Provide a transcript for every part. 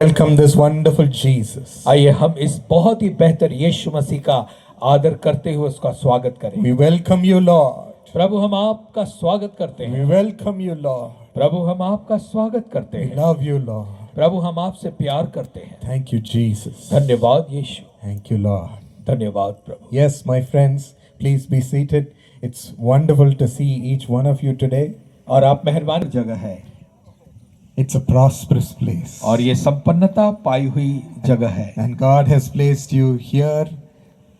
Welcome this wonderful Jesus. आइए हम इस बहुत ही बेहतर यीशु मसीह का आदर करते हुए उसका स्वागत करें। We welcome you, Lord. प्रभु हम आपका स्वागत करते We हैं। welcome you, Lord. प्रभु हम आपका स्वागत करते We हैं। love you, Lord. प्रभु हम आपसे प्यार करते हैं। Thank you, Jesus. धन्यवाद यीशु। Thank you, Lord. धन्यवाद प्रभु। Yes, my friends, please be seated. It's wonderful to see each one of you today. और आप मेहरबान जगह है It's a prosperous place. और ये संपन्नता पाई हुई जगह है And God has placed you here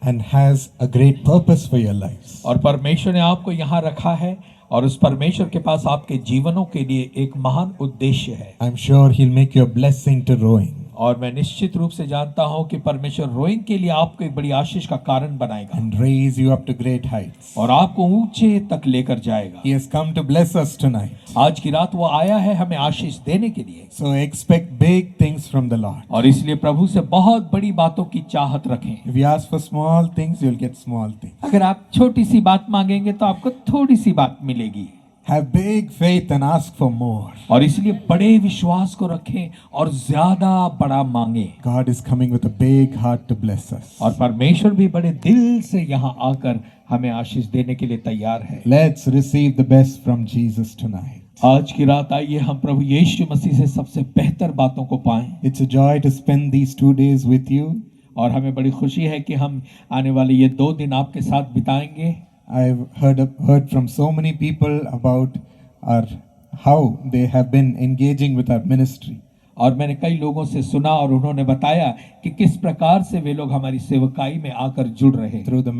and has a great purpose for your lives. और परमेश्वर ने आपको यहाँ रखा है और उस परमेश्वर के पास आपके जीवनों के लिए एक महान उद्देश्य है। I'm sure He'll make you a blessing to Rowing. और मैं निश्चित रूप से जानता हूं कि परमेश्वर रोइंग के लिए आपको एक बड़ी आशीष का कारण बनाएगा And raise you up to great heights. और आपको ऊंचे तक लेकर जाएगा। He has come to bless us tonight. आज की रात वो आया है हमें आशीष देने के लिए। So expect big things from the Lord. और इसलिए प्रभु से बहुत बड़ी बातों की चाहत रखें। If you ask for small things, you'll get small things. अगर आप छोटी सी बात मांगेंगे तो आपको थोड़ी सी बात मिलेगी। Have big faith and ask for more. और इसलिए बड़े विश्वास को रखें और ज्यादा बड़ा मांगे। God is coming with a big heart to bless us. और परमेश्वर भी बड़े दिल से यहाँ आकर हमें आशीष देने के लिए तैयार है। Let's receive the best from Jesus tonight. आज की रात आइए हम प्रभु यीशु मसीह से सबसे बेहतर बातों को पाएं। It's a joy to spend these 2 days with you. और हमें बड़ी खुशी है कि हम आने वाले ये 2 दिन आपके साथ बिताएंगे। I've heard from so many people about how they have been engaging with our ministry. और मैंने कई लोगों से सुना और उन्होंने बताया कि किस प्रकार से वे लोग हमारी सेवकाई में आकर जुड़ रहे हैं। Through the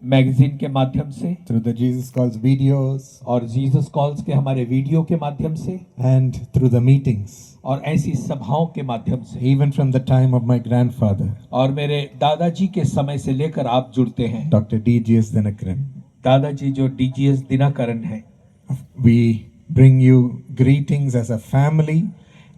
मैगजीन के माध्यम से, through the Jesus Calls videos, और जीसस कॉल्स के हमारे वीडियो के माध्यम से, and through the meetings. और ऐसी सभाओं के माध्यम से। Even from the time of my grandfather, और मेरे दादाजी के समय से लेकर आप जुड़ते हैं। Dr. D.G.S. Dinakaran. दादाजी जो DGS दिनाकरण है। We bring you greetings as a family,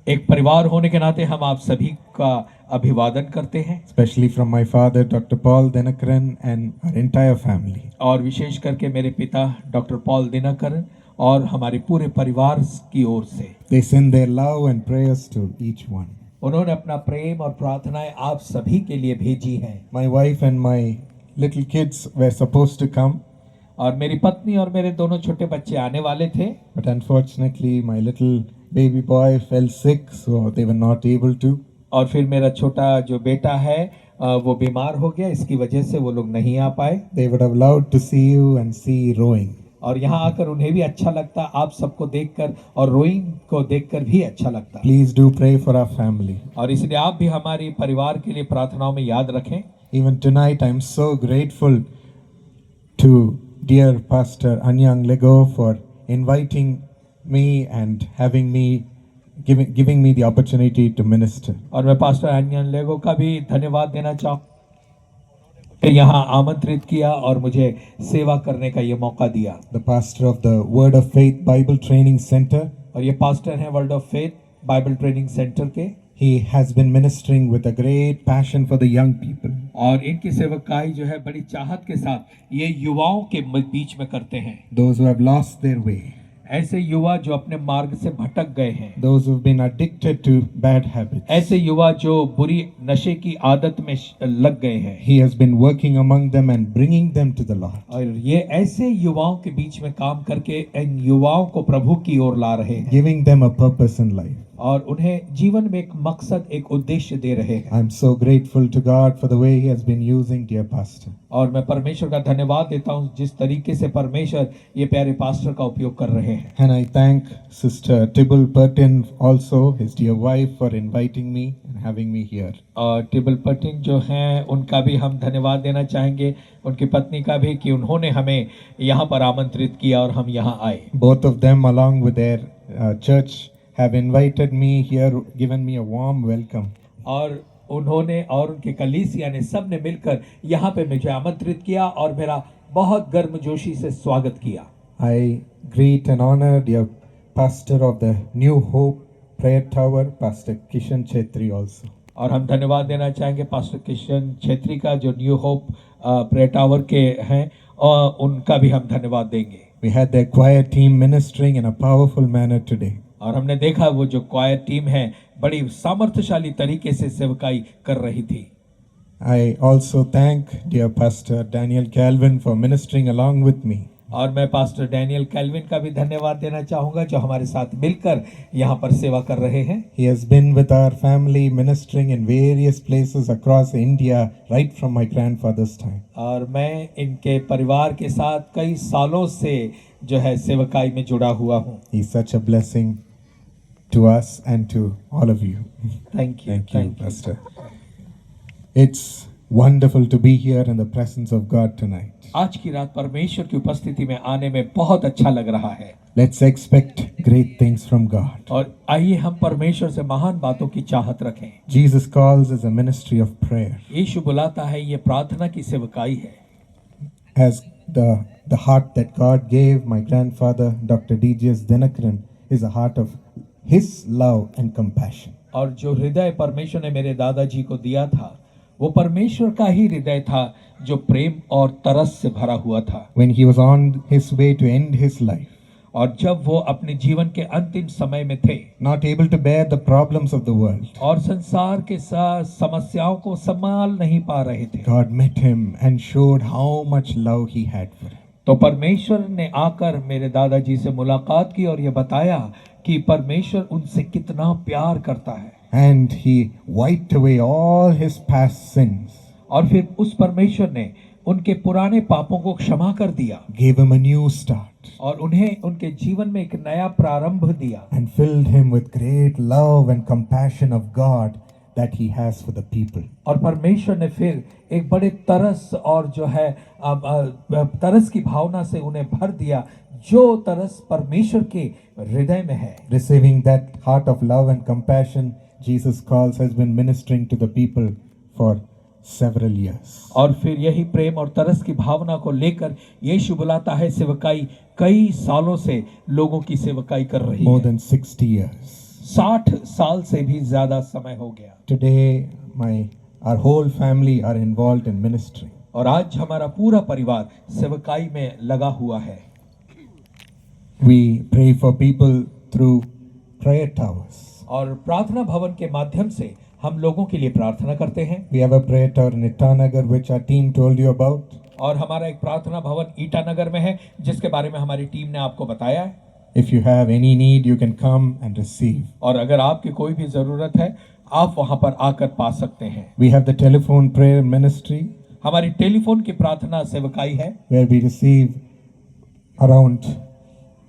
एक परिवार होने के नाते हम आप सभी का अभिवादन करते हैं। especially from my father, Dr. Paul Dinakaran, and our entire family. और विशेष करके मेरे पिता डॉक्टर पॉल दिनकरन और हमारे पूरे परिवार की ओर से। They send their love and prayers to each one. उन्होंने अपना प्रेम और प्रार्थनाएं आप सभी के लिए भेजी हैं। My wife and my little kids were supposed to come, और मेरी पत्नी और मेरे दोनों छोटे बच्चे आने वाले थे, but unfortunately my little baby boy fell sick, so they were not able to. और फिर मेरा छोटा जो बेटा है वो बीमार हो गया, इसकी वजह से वो लोग नहीं आ पाए। They would have loved to see you and see Rowing. और यहाँ आकर उन्हें भी अच्छा लगता, आप सबको देखकर और रोइंग को देखकर भी अच्छा लगता। Please do pray for our family. और इसलिए आप भी हमारी परिवार के लिए प्रार्थनाओं में याद रखें। Even tonight I am so grateful to dear Pastor Anyang Lego for inviting me and having me giving me the opportunity to minister. और मैं पास्टर अन्यन लेगो का भी धन्यवाद देना चाहूँ कि यहाँ आमंत्रित किया और मुझे सेवा करने का ये मौका दिया। The pastor of the Word of Faith Bible Training Center. और ये पास्टर हैं word of faith Bible training centre के। He has been ministering with a great passion for the young people. और इनकी सेवकाई जो है बड़ी चाहत के साथ ये युवाओं के बीच में करते हैं। Those who have lost their way. ऐसे युवा जो अपने मार्ग से भटक गए हैं। Those who have been addicted to bad habits. ऐसे युवा जो बुरी नशे की आदत में लग गए हैं। He has been working among them and bringing them to the Lord. और ये ऐसे युवाओं के बीच में काम करके इन युवाओं को प्रभु की ओर ला रहे हैं। Giving them a purpose in life. और उन्हें जीवन में एक मकसद, एक उद्देश्य दे रहे हैं। I'm so grateful to God for the way He has been using dear pastor. और मैं परमेश्वर का धन्यवाद देता हूँ जिस तरीके से परमेश्वर ये प्यारे पास्टर का उपयोग कर रहे हैं। And I thank Sister Tibble Pertin also, his dear wife, for inviting me and having me here. और टिबल पटिन जो हैं उनका भी हम धन्यवाद देना चाहेंगे, उनकी पत्नी का भी, कि उन्होंने हमें यहाँ पर आमंत्रित किया और हम यहाँ आए। Both of them along with their church have invited me here, given me a warm welcome. और उन्होंने और उनके कलीसिया ने सब ने मिलकर यहाँ पे मुझे आमंत्रित किया और मेरा बहुत गर्मजोशी से स्वागत किया। I greet and honor dear pastor of the New Hope Prayer Tower, Pastor Kishan Chetri also. और हम धन्यवाद देना चाहेंगे पास्टर किशन छेत्री का जो न्यू होप प्रेयर टावर के हैं, और उनका भी हम धन्यवाद देंगे। We had their choir team ministering in a powerful manner today. और हमने देखा वो जो क्वायर टीम है बड़ी सामर्थ्यशाली तरीके से सेवकाई कर रही थी। I also thank dear Pastor Daniel Calvin for ministering along with me. और मैं पास्टर डैनियल कैल्विन का भी धन्यवाद देना चाहूँगा जो हमारे साथ मिलकर यहाँ पर सेवा कर रहे हैं। He has been with our family ministering in various places across India right from my grandfather's time. और मैं इनके परिवार के साथ कई सालों से जो है सेवकाई में जुड़ा हुआ हूँ। He's such a blessing to us and to all of you. Thank you. Thank you, Pastor. It's wonderful to be here in the presence of God tonight. आज की रात परमेश्वर की उपस्थिति में आने में बहुत अच्छा लग रहा है। Let's expect great things from God. और आइए हम परमेश्वर से महान बातों की चाहत रखें। Jesus calls us a ministry of prayer. यीशु बुलाता है ये प्रार्थना की सेवकाई है। As the heart that God gave my grandfather, Dr. D.J.S. Dinakaran, is a heart of His love and compassion. और जो हृदय परमेश्वर ने मेरे दादाजी को दिया था वो परमेश्वर का ही हृदय था जो प्रेम और तरस से भरा हुआ था। When he was on his way to end his life, और जब वो अपने जीवन के अंतिम समय में थे, not able to bear the problems of the world, और संसार के साथ समस्याओं को संभाल नहीं पा रहे थे, God met him and showed how much love he had for him. तो परमेश्वर ने आकर मेरे दादाजी से मुलाकात की और ये बताया कि परमेश्वर उनसे कितना प्यार करता है। And he wiped away all his past sins, और फिर उस परमेश्वर ने उनके पुराने पापों को क्षमा कर दिया, gave him a new start, और उन्हें उनके जीवन में एक नया प्रारंभ दिया, and filled him with great love and compassion of God that he has for the people. और परमेश्वर ने फिर एक बड़े तरस और जो है तरस की भावना से उन्हें भर दिया जो तरस परमेश्वर के हृदय में है। Receiving that heart of love and compassion, Jesus calls has been ministering to the people for several years. और फिर यही प्रेम और तरस की भावना को लेकर यीशु बुलाता है सेवकाई कई सालों से लोगों की सेवकाई कर रही More है। than 60 years. 60 साल से भी ज्यादा समय हो गया। Today, our whole family are involved in ministry. और आज हमारा पूरा परिवार सेवकाई में लगा हुआ है। We pray for people through prayer towers. और प्रार्थना भवन के माध्यम से हम लोगों के लिए प्रार्थना करते हैं। We have a prayer tower in Itanagar, which our team told you about. और हमारा एक प्रार्थना भवन ईटानगर में है जिसके बारे में हमारी टीम ने आपको बताया है। If you have any need, you can come and receive. और अगर आपकी कोई भी जरूरत है आप वहां पर आकर पा सकते हैं। We have the telephone prayer ministry, हमारी टेलीफोन की प्रार्थना सेवकाई है where we receive around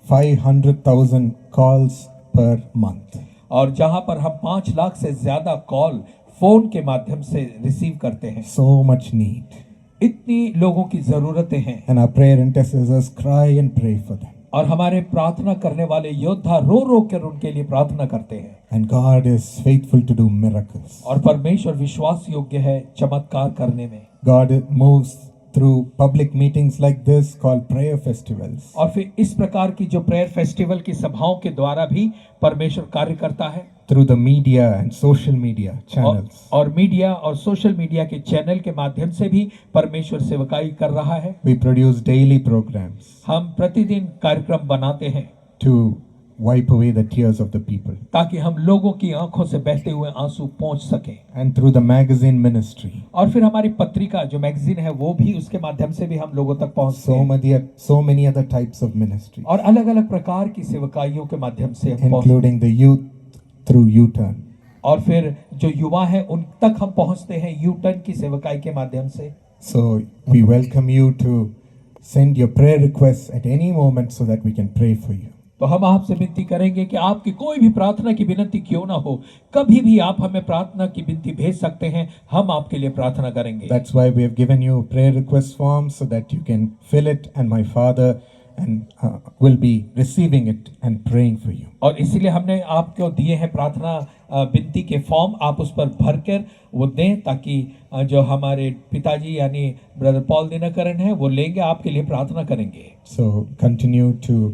500,000 calls per month. और जहां पर हम 5 लाख से ज्यादा कॉल फोन के माध्यम से रिसीव करते हैं। So much need. इतनी लोगों की जरूरतें हैं And our prayer intercessors cry and pray for them. और हमारे प्रार्थना करने वाले योद्धा रो रो कर उनके लिए प्रार्थना करते हैं। And God is faithful to do miracles. और परमेश्वर विश्वास योग्य है चमत्कार करने में। God moves through public meetings like this called prayer festivals. और फिर इस प्रकार की जो प्रेयर फेस्टिवल की सभाओं के द्वारा भी परमेश्वर कार्य करता है। Through the media and social media channels. और मीडिया और सोशल मीडिया के चैनल के माध्यम से भी परमेश्वर सेवकाई कर रहा है। We produce daily programs हम प्रतिदिन कार्यक्रम बनाते हैं to wipe away the tears of the people. ताकि हम लोगों की आंखों से बहते हुए आंसू पहुंच सके। And through the magazine ministry. और फिर हमारी पत्रिका जो मैगजीन है वो भी उसके माध्यम से भी हम लोगों तक पहुंचते हैं। So many other types of ministry. और अलग अलग प्रकार की सेवकाइयों के माध्यम से हम Including the youth through U-turn. और फिर जो युवा है उन तक हम पहुंचते हैं यू टर्न की सेवकाई के माध्यम से। So we welcome you to send your prayer requests at any moment so that we can pray for you. तो हम आपसे विनती करेंगे कि आपकी कोई भी प्रार्थना की विनती क्यों ना हो, कभी भी आप हमें प्रार्थना की विनती भेज सकते हैं, हम आपके लिए प्रार्थना करेंगे। That's why we have given you prayer request form so that you can fill it, and my father will be receiving it and praying for you. और इसीलिए हमने आपको दिए हैं प्रार्थना विनती के फॉर्म, आप उस पर भरकर वो दें ताकि जो हमारे पिताजी यानी ब्रदर पॉल दिनकरन है वो लेंगे, आपके लिए प्रार्थना करेंगे। So continue to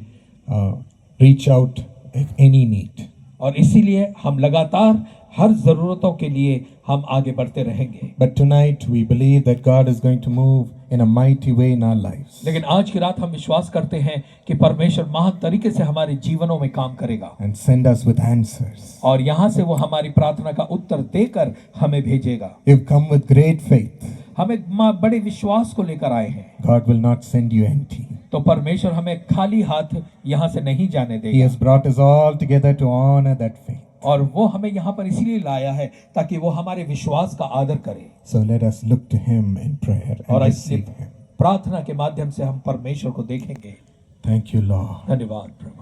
reach out if any need. और इसीलिए हम लगातार हर जरूरतों के लिए हम आगे बढ़ते रहेंगे। But tonight we believe that God is going to move in a mighty way in our lives लेकिन आज की रात हम विश्वास करते हैं कि परमेश्वर महान तरीके से हमारे जीवनों में काम करेगा and send us with answers. और यहाँ से वो हमारी प्रार्थना का उत्तर देकर हमें भेजेगा। You've come with great faith. हम एक बड़े विश्वास को लेकर आए हैं, God will not send you empty. तो परमेश्वर हमें खाली हाथ यहाँ से नहीं जाने He देगा। has brought us all together to honor that faith. और वो हमें यहाँ पर इसीलिए लाया है ताकि वो हमारे विश्वास का आदर करे। So let us look to Him in prayer और and इसलिए receive Him. प्रार्थना के माध्यम से हम परमेश्वर को देखेंगे। Thank you, Lord. धन्यवाद प्रभु।